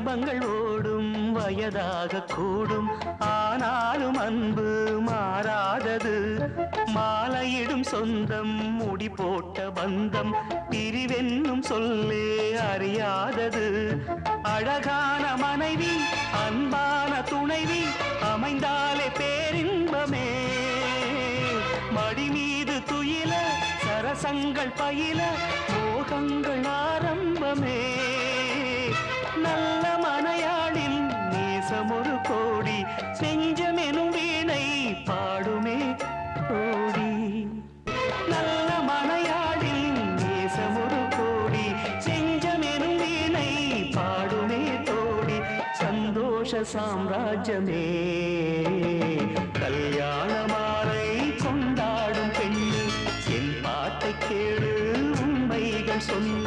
வாலிபங்கள் ஓடும் வயதாக கூடும், ஆனாலும் அன்பு மாறாதது. மாலையிடும் சொந்தம், முடி போட்ட பந்தம், பிரிவென்னும் சொல்லே அறியாதது. அழகான மனைவி, அன்பான துணைவி அமைந்தாலே பேரின்பமே. மடி மீது துயில சரசங்கள் பயில மோகங்கள் ஆரம்பமே. நல்ல மனையாளின் நேசம் ஒரு கோடி, செஞ்சமெனும் வீணை பாடுமே கோடி. நல்ல மனையாளின் நேசம் ஒரு கோடி, செஞ்சமெனும் வீணை பாடுமே தோடி. சந்தோஷ சாம்ராஜ்யமே கல்யாண மாலை கொண்டாடும் பெண்ணு, என் பாட்டை கேளு உண்மைகள் சொன்ன